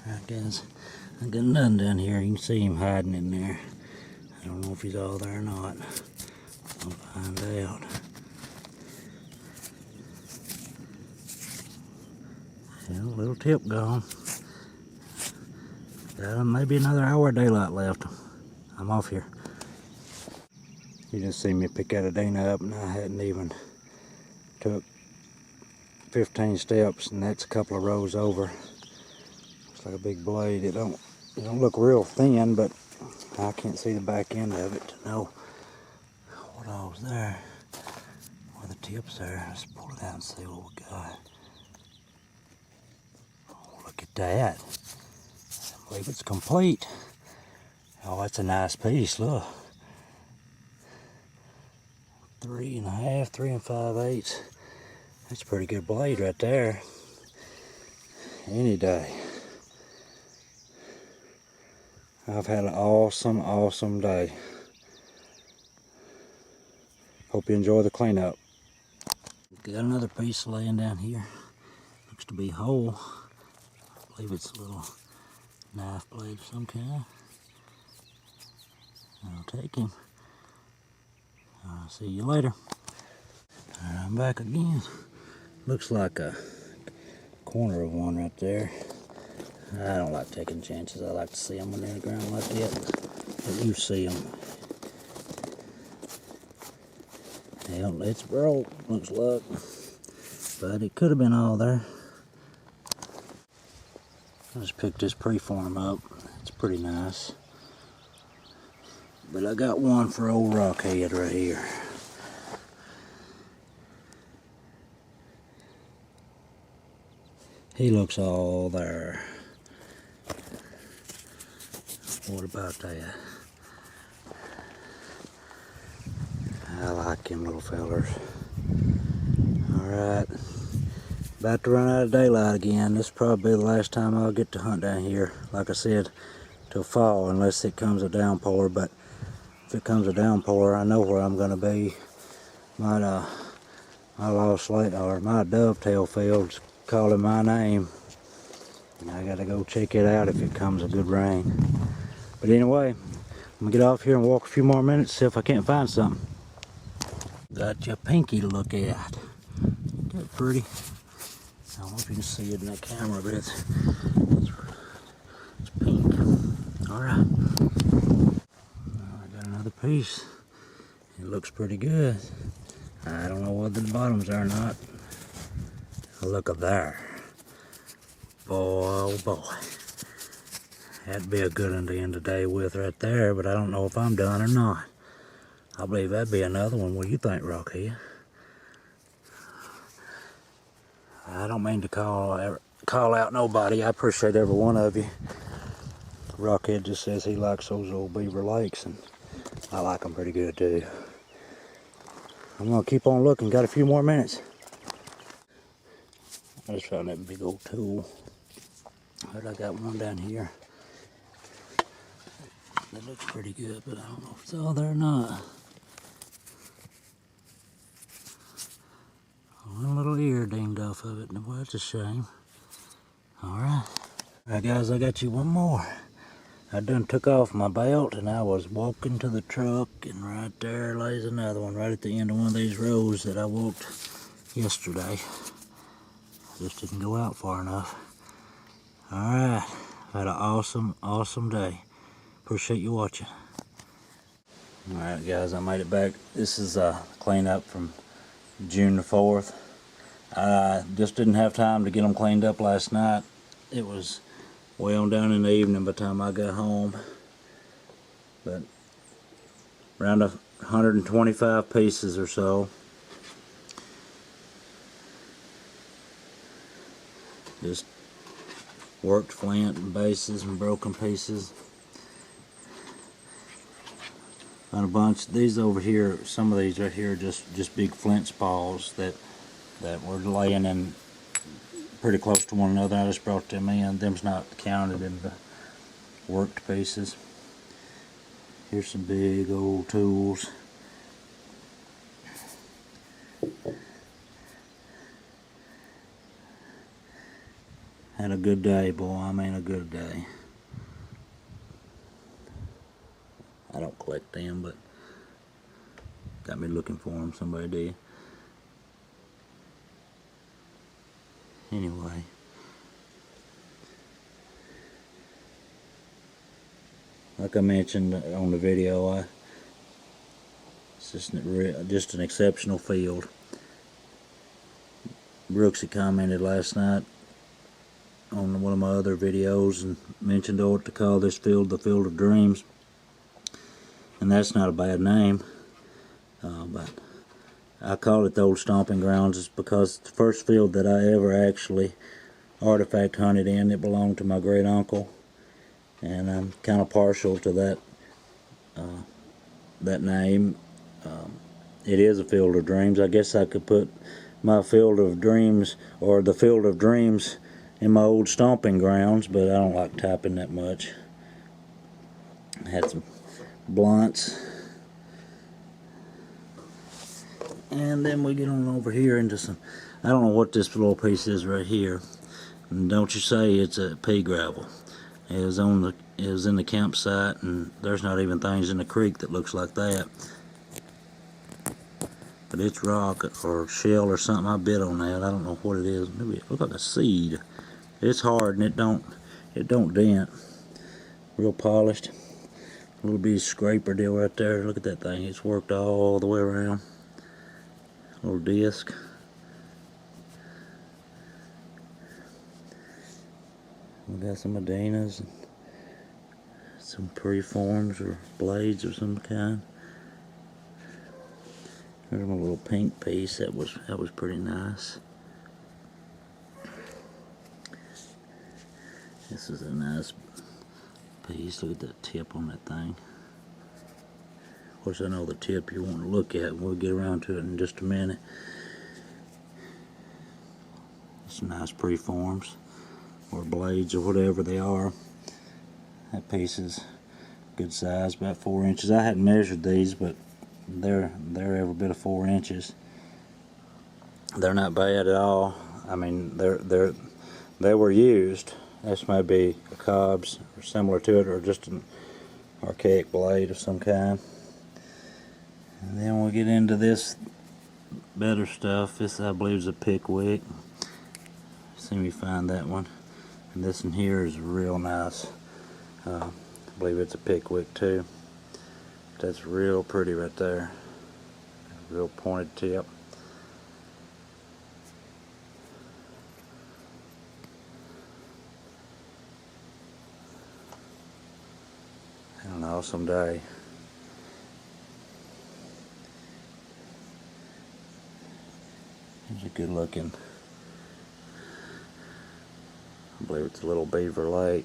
Alright guys, I got nothing down here. You can see him hiding in there. I don't know if he's all there or not. I'll find out. Yeah, a little tip gone. Got maybe another hour of daylight left. I'm off here. You just see me pick Adina up and I hadn't even took 15 steps, and that's a couple of rows over. Looks like a big blade. It don't look real thin, but I can't see the back end of it to know what all was there. Where the tips are. Let's pull it out and see what we got. Oh, look at that. I believe it's complete. Oh, that's a nice piece, look. 3 1/2, 3 5/8. That's a pretty good blade right there. Any day. I've had an awesome, awesome day. Hope you enjoy the cleanup. Got another piece laying down here. Looks to be whole. I believe it's a little knife blade of some kind. I'll take him. I'll see you later. Alright, I'm back again. Looks like a corner of one right there. I don't like taking chances. I like to see them when they're in the ground like that. But you see them. Hell, it's broke, looks like. But it could have been all there. I just picked this preform up. It's pretty nice. But I got one for old Rockhead right here. He looks all there. What about that? I like them little fellers. Alright. About to run out of daylight again. This will probably be the last time I'll get to hunt down here. Like I said, till fall, unless it comes a downpour. But if it comes a downpour, I know where I'm gonna be. My lost late, or my dovetail field's calling my name. And I gotta go check it out if it comes a good rain. But anyway, I'm gonna get off here and walk a few more minutes, see if I can't find something. Got your pinky to look at. Isn't that pretty? I don't know if you can see it in that camera, but it's pink. Alright. I got another piece. It looks pretty good. I don't know whether the bottoms are or not. Look at there. Boy, oh boy. That'd be a good one to end the day with right there, but I don't know if I'm done or not. I believe that'd be another one. What do you think, Rockhead? I don't mean to call out nobody. I appreciate every one of you. Rockhead just says he likes those old Beaver Lakes, and I like them pretty good too. I'm gonna keep on looking. Got a few more minutes. I just found that big old tool. But I got one down here. That looks pretty good, but I don't know if it's all there or not. One little ear dinged off of it. Well, that's a shame. Alright. Alright guys, I got you one more. I done took off my belt and I was walking to the truck, and right there lays another one right at the end of one of these rows that I walked yesterday. I just didn't go out far enough. Alright. I've had an awesome, awesome day. Appreciate you watching. Alright guys, I made it back. This is a cleanup from June the 4th. I just didn't have time to get them cleaned up last night. It was way on down in the evening by the time I got home. But around 125 pieces or so. Just worked flint and bases and broken pieces. Found a bunch. These over here, some of these right here are just big flint spalls that were laying in pretty close to one another. I just brought them in. Them's not counted in the worked pieces. Here's some big old tools. Had a good day, boy. I mean a good day. I don't collect them, but got me looking for them. Somebody did. Anyway. Like I mentioned on the video, it's just an exceptional field. Brooksy commented last night on one of my other videos and mentioned what to call this field the Field of Dreams. And that's not a bad name, but I call it the old stomping grounds just because it's the first field that I ever actually artifact hunted in. It belonged to my great uncle, and I'm kind of partial to that name. It is a Field of Dreams. I guess I could put my Field of Dreams or the Field of Dreams in my old stomping grounds, but I don't like typing that much. I had some blunts, and then we get on over here into some, I don't know what this little piece is right here, and don't you say it's a pea gravel. It was in the campsite, and there's not even things in the creek that looks like that. But it's rock or shell or something. I bit on that. I don't know what it is. Maybe it looks like a seed. It's hard and it don't dent. Real polished. A little bitty scraper deal right there. Look at that thing. It's worked all the way around. Little disc. We got some Medinas and some preforms or blades of some kind. There's my little pink piece. That was pretty nice. This is a nice piece. Look at that tip on that thing. Of course, I know the tip you want to look at. We'll get around to it in just a minute. Some nice preforms or blades or whatever they are. That piece is good size, about 4 inches. I hadn't measured these, but they're every bit of 4 inches. They're not bad at all. I mean, they were used. This may be a Cobb's or similar to it, or just an archaic blade of some kind. And then we'll get into this better stuff. This, I believe, is a pickwick. See me find that one. And this one here is real nice. I believe it's a pickwick too. That's real pretty right there. Real pointed tip. An awesome day. It's a good looking, I believe it's a Little Beaver Lake.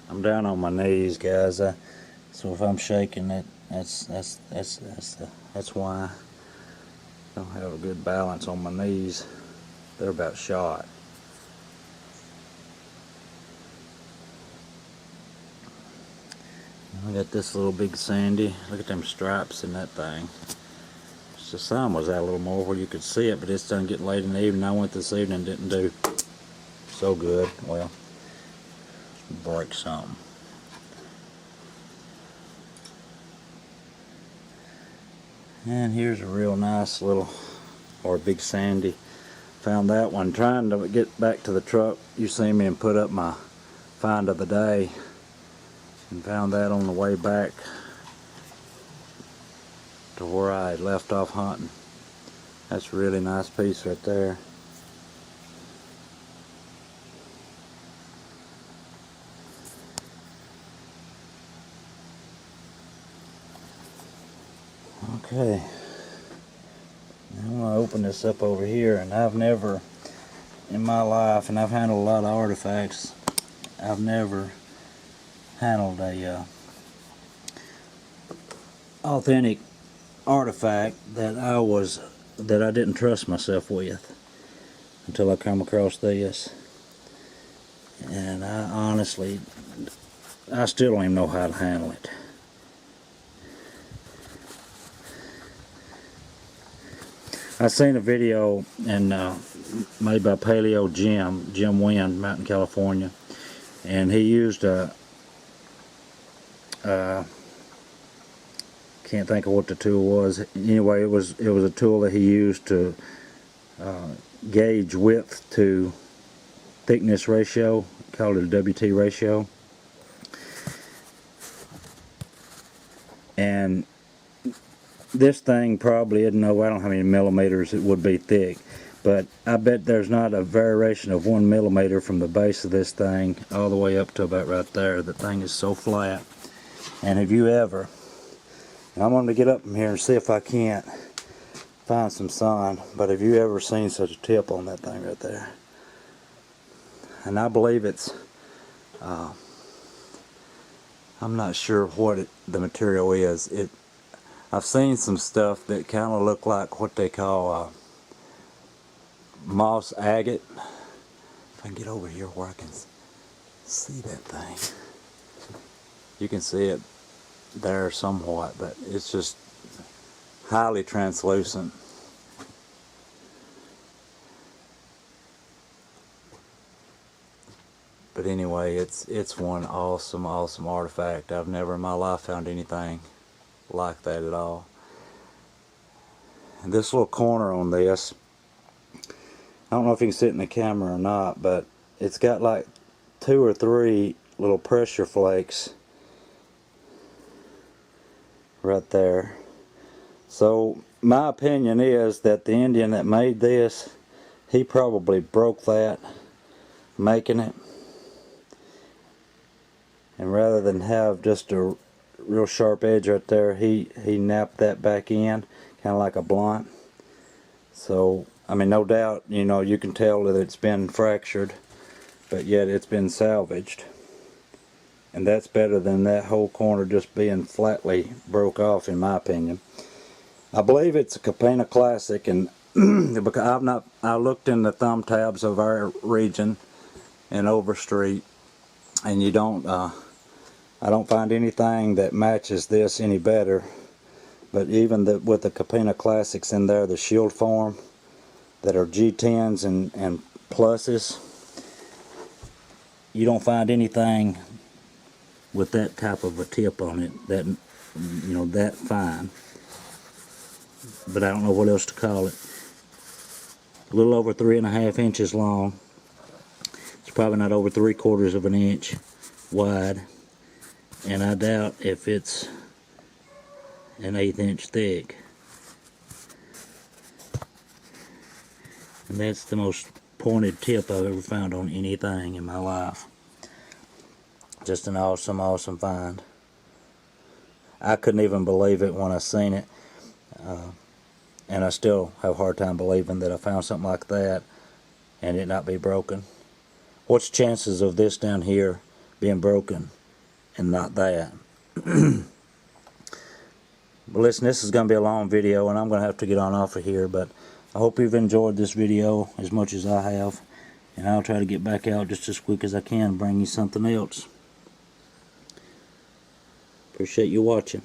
I'm down on my knees, guys. So if I'm shaking, that's why. I don't have a good balance on my knees. They're about shot. I got this little big sandy. Look at them stripes in that thing. The sun was out a little more where you could see it, but it's done getting late in the evening. I went this evening, didn't do so good. Well, break something. And here's a real nice little, or big sandy. Found that one trying to get back to the truck. You see me and put up my find of the day, and found that on the way back to where I had left off hunting. That's a really nice piece right there. Okay, I'm going to open this up over here, and I've never in my life, and I've handled a lot of artifacts, I've never handled a authentic artifact that I didn't trust myself with until I come across this. And I honestly, I still don't even know how to handle it. I seen a video and made by Paleo Jim Wynn out in California, and he used a can't think of what the tool was. Anyway, it was a tool that he used to gauge width to thickness ratio, called it a WT ratio, and this thing probably isn't, I don't know how many millimeters it would be thick, but I bet there's not a variation of 1 millimeter from the base of this thing all the way up to about right there. The thing is so flat. And have you ever, and I'm going to get up from here and see if I can't find some sun, but have you ever seen such a tip on that thing right there? And I believe it's, I'm not sure what the material is. I've seen some stuff that kind of look like what they call moss agate. If I can get over here where I can see that thing. You can see it there somewhat, but it's just highly translucent. But anyway, it's one awesome artifact. I've never in my life found anything like that at all. And this little corner on this, I don't know if you can see it in the camera or not, but it's got like 2 or 3 little pressure flakes right there. So my opinion is that the Indian that made this, he probably broke that making it, and rather than have just a real sharp edge right there, he napped that back in kind of like a blunt. So I mean, no doubt, you know, you can tell that it's been fractured, but yet it's been salvaged, and that's better than that whole corner just being flatly broke off, in my opinion. I believe it's a Capena Classic, and because I looked in the thumb tabs of our region in Overstreet, and you don't I don't find anything that matches this any better. But even with the Capena Classics in there, the shield form that are G10s and pluses, you don't find anything with that type of a tip on it that, you know, that fine. But I don't know what else to call it. A little over 3.5 inches long. It's probably not over 3/4 of an inch wide, and I doubt if it's an 1/8 inch thick. And that's the most pointed tip I've ever found on anything in my life. Just an awesome find. I couldn't even believe it when I seen it, and I still have a hard time believing that I found something like that and it not be broken. What's the chances of this down here being broken and not that? But listen, this is going to be a long video, and I'm going to have to get on off of here, but I hope you've enjoyed this video as much as I have, and I'll try to get back out just as quick as I can and bring you something else. Appreciate you watching.